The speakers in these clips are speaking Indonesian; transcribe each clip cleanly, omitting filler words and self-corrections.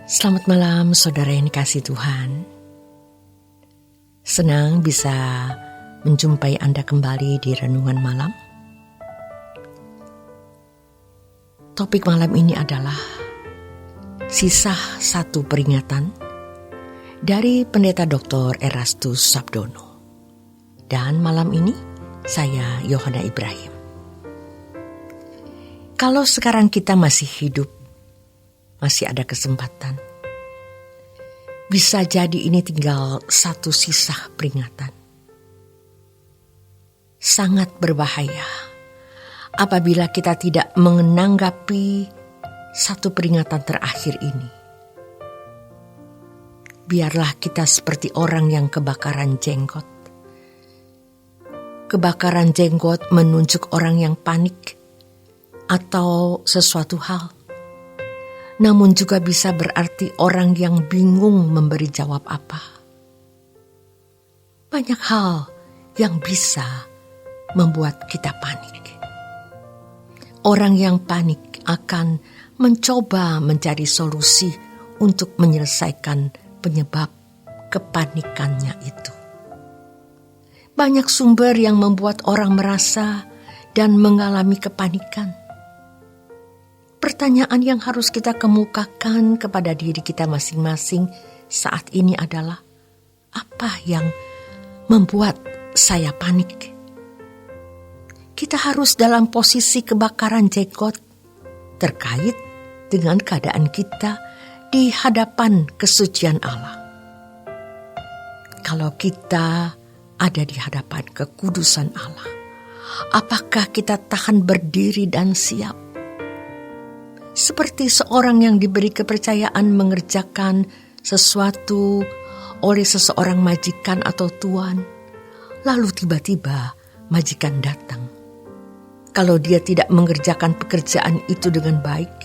Selamat malam saudara yang dikasihi Tuhan. Senang bisa menjumpai Anda kembali di Renungan Malam. Topik malam ini adalah sisa satu peringatan dari Pendeta Dr. Erastus Sabdono. Dan malam ini saya Yohana Ibrahim. Kalau sekarang kita masih hidup, masih ada kesempatan. Bisa jadi ini tinggal satu sisa peringatan. Sangat berbahaya apabila kita tidak menanggapi satu peringatan terakhir ini. Biarlah kita seperti orang yang kebakaran jenggot. Kebakaran jenggot menunjuk orang yang panik atau sesuatu hal. Namun juga bisa berarti orang yang bingung memberi jawab apa. Banyak hal yang bisa membuat kita panik. Orang yang panik akan mencoba mencari solusi untuk menyelesaikan penyebab kepanikannya itu. Banyak sumber yang membuat orang merasa dan mengalami kepanikan. Pertanyaan yang harus kita kemukakan kepada diri kita masing-masing saat ini adalah, apa yang membuat saya panik? Kita harus dalam posisi kebakaran jenggot terkait dengan keadaan kita di hadapan kesucian Allah. Kalau kita ada di hadapan kekudusan Allah, apakah kita tahan berdiri dan siap? Seperti seorang yang diberi kepercayaan mengerjakan sesuatu oleh seseorang majikan atau tuan, lalu tiba-tiba majikan datang. Kalau dia tidak mengerjakan pekerjaan itu dengan baik,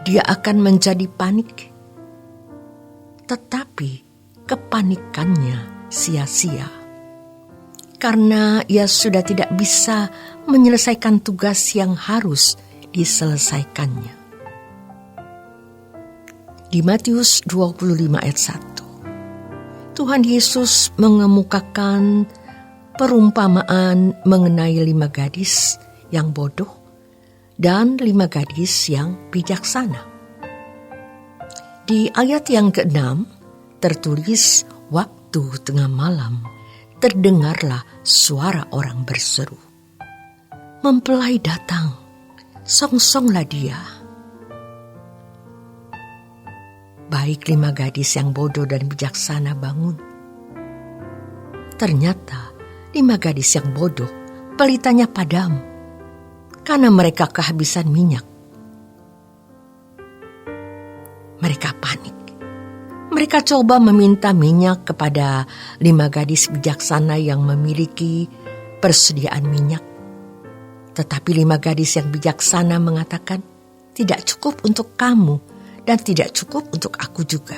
dia akan menjadi panik. Tetapi kepanikannya sia-sia, karena ia sudah tidak bisa menyelesaikan tugas yang harus diselesaikannya. Di Matius 25 ayat 1, Tuhan Yesus mengemukakan perumpamaan mengenai 5 gadis yang bodoh dan 5 gadis yang bijaksana. Di ayat yang ke-6 tertulis, waktu tengah malam terdengarlah suara orang berseru, mempelai datang, songsonglah dia. Baik 5 gadis yang bodoh dan bijaksana bangun. Ternyata 5 gadis yang bodoh pelitanya padam karena mereka kehabisan minyak. Mereka panik. Mereka coba meminta minyak kepada 5 gadis bijaksana yang memiliki persediaan minyak. Tetapi 5 gadis yang bijaksana mengatakan, tidak cukup untuk kamu dan tidak cukup untuk aku juga.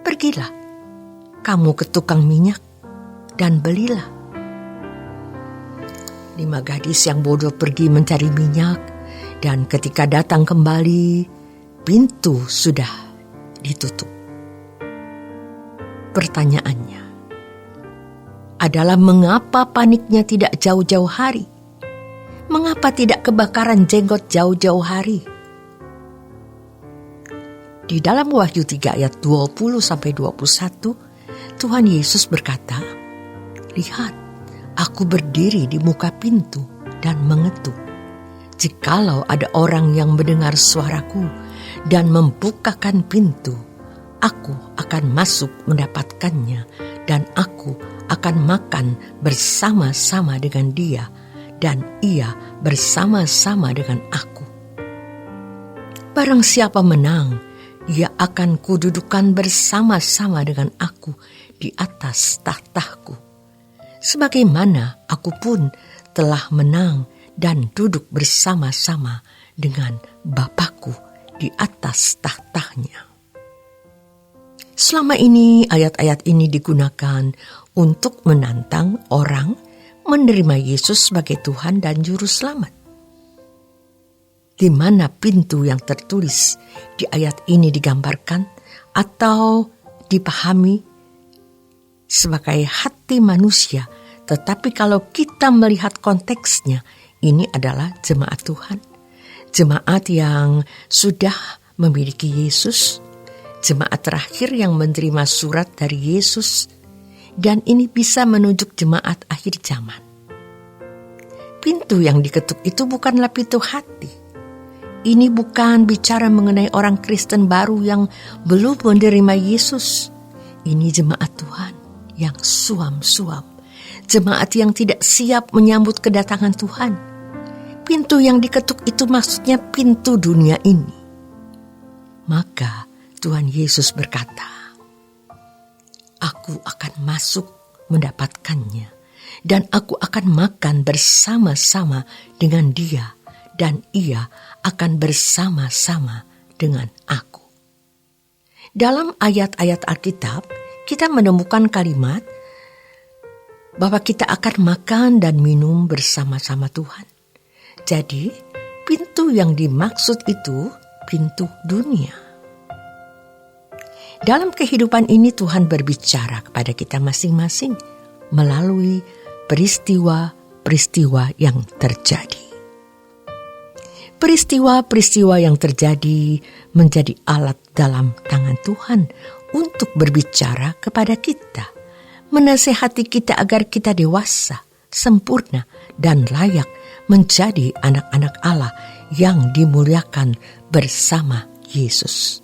Pergilah, kamu ke tukang minyak dan belilah. 5 gadis yang bodoh pergi mencari minyak, dan ketika datang kembali, pintu sudah ditutup. Pertanyaannya adalah, mengapa paniknya tidak jauh-jauh hari? Mengapa tidak kebakaran jenggot jauh-jauh hari? Di dalam Wahyu 3 ayat 20-21, Tuhan Yesus berkata, lihat, aku berdiri di muka pintu dan mengetuk. Jikalau ada orang yang mendengar suaraku dan membukakan pintu, aku akan masuk mendapatkannya dan aku akan makan bersama-sama dengan dia dan ia bersama-sama dengan aku. Barang siapa menang, ia akan kududukan bersama-sama dengan aku di atas tahtaku, sebagaimana aku pun telah menang dan duduk bersama-sama dengan Bapakku di atas tahtanya. Selama ini ayat-ayat ini digunakan untuk menantang orang menerima Yesus sebagai Tuhan dan Juru Selamat. di mana pintu yang tertulis di ayat ini digambarkan atau dipahami sebagai hati manusia. Tetapi kalau kita melihat konteksnya, ini adalah jemaat Tuhan. Jemaat yang sudah memiliki Yesus, jemaat terakhir yang menerima surat dari Yesus, dan ini bisa menunjuk jemaat akhir zaman. Pintu yang diketuk itu bukanlah pintu hati. Ini bukan bicara mengenai orang Kristen baru yang belum menerima Yesus. Ini jemaat Tuhan yang suam-suam. Jemaat yang tidak siap menyambut kedatangan Tuhan. Pintu yang diketuk itu maksudnya pintu dunia ini. Maka Tuhan Yesus berkata, "Aku akan masuk mendapatkannya, dan aku akan makan bersama-sama dengan dia, dan ia akan bersama-sama dengan aku." Dalam ayat-ayat Alkitab, kita menemukan kalimat bahwa kita akan makan dan minum bersama-sama Tuhan. Jadi, pintu yang dimaksud itu pintu dunia. Dalam kehidupan ini Tuhan berbicara kepada kita masing-masing melalui peristiwa-peristiwa yang terjadi. Peristiwa-peristiwa yang terjadi menjadi alat dalam tangan Tuhan untuk berbicara kepada kita, menasihati kita agar kita dewasa, sempurna, dan layak menjadi anak-anak Allah yang dimuliakan bersama Yesus.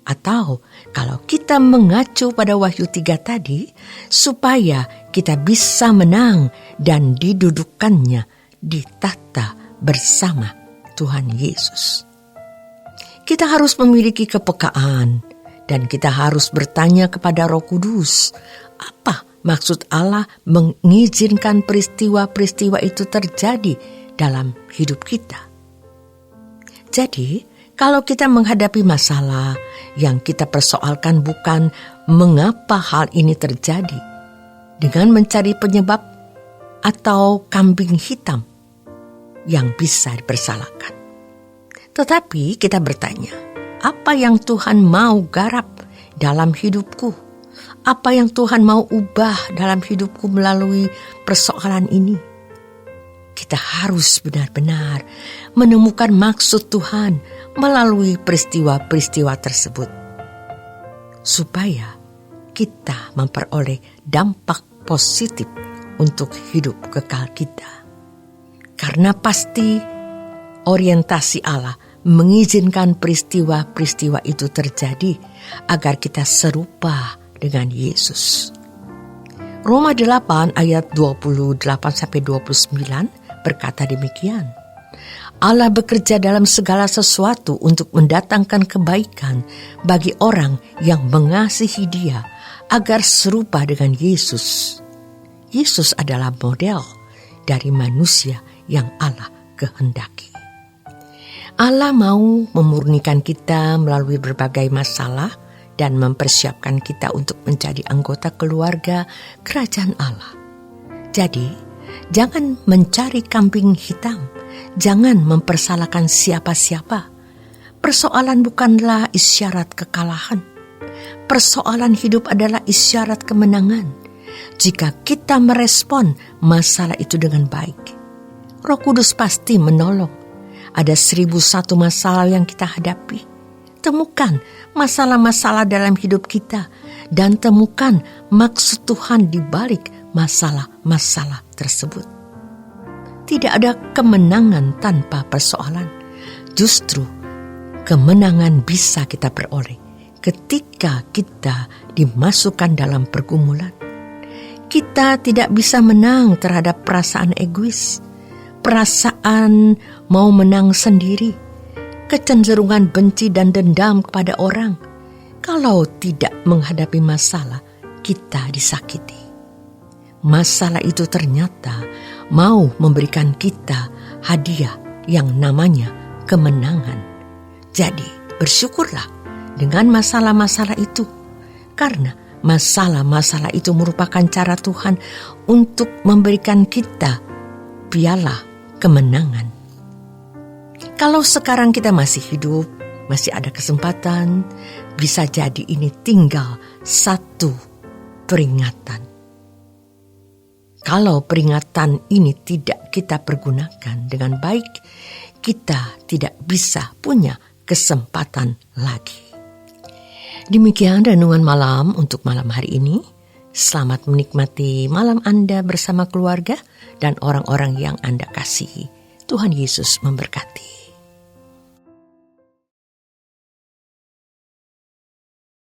Atau kalau kita mengacu pada Wahyu 3 tadi, supaya kita bisa menang dan didudukkannya di tahta bersama Tuhan Yesus. Kita harus memiliki kepekaan dan kita harus bertanya kepada Roh Kudus, apa maksud Allah mengizinkan peristiwa-peristiwa itu terjadi dalam hidup kita. Jadi, kalau kita menghadapi masalah, yang kita persoalkan bukan mengapa hal ini terjadi, dengan mencari penyebab atau kambing hitam yang bisa dipersalahkan. Tetapi kita bertanya, apa yang Tuhan mau garap dalam hidupku? Apa yang Tuhan mau ubah dalam hidupku melalui persoalan ini? Kita harus benar-benar menemukan maksud Tuhan melalui peristiwa-peristiwa tersebut, supaya kita memperoleh dampak positif untuk hidup kekal kita. Karena pasti orientasi Allah mengizinkan peristiwa-peristiwa itu terjadi agar kita serupa dengan Yesus. Roma 8 ayat 28-29 berkata demikian. Allah bekerja dalam segala sesuatu untuk mendatangkan kebaikan bagi orang yang mengasihi Dia agar serupa dengan Yesus. Yesus adalah model dari manusia yang Allah kehendaki. Allah mau memurnikan kita melalui berbagai masalah dan mempersiapkan kita untuk menjadi anggota keluarga kerajaan Allah. Jadi, jangan mencari kambing hitam, jangan mempersalahkan siapa-siapa. Persoalan bukanlah isyarat kekalahan. Persoalan hidup adalah isyarat kemenangan. Jika kita merespon masalah itu dengan baik, Roh Kudus pasti menolong. Ada 1001 masalah yang kita hadapi. Temukan masalah-masalah dalam hidup kita dan temukan maksud Tuhan di balik masalah-masalah tersebut. Tidak ada kemenangan tanpa persoalan. Justru kemenangan bisa kita peroleh ketika kita dimasukkan dalam pergumulan. Kita tidak bisa menang terhadap perasaan egois, perasaan mau menang sendiri, kecenderungan benci dan dendam kepada orang. Kalau tidak menghadapi masalah, kita disakiti. Masalah itu ternyata mau memberikan kita hadiah yang namanya kemenangan. Jadi bersyukurlah dengan masalah-masalah itu, karena masalah-masalah itu merupakan cara Tuhan untuk memberikan kita piala kemenangan. Kalau sekarang kita masih hidup, masih ada kesempatan, bisa jadi ini tinggal satu peringatan. Kalau peringatan ini tidak kita pergunakan dengan baik, kita tidak bisa punya kesempatan lagi. Demikian renungan malam untuk malam hari ini. Selamat menikmati malam Anda bersama keluarga dan orang-orang yang Anda kasihi. Tuhan Yesus memberkati.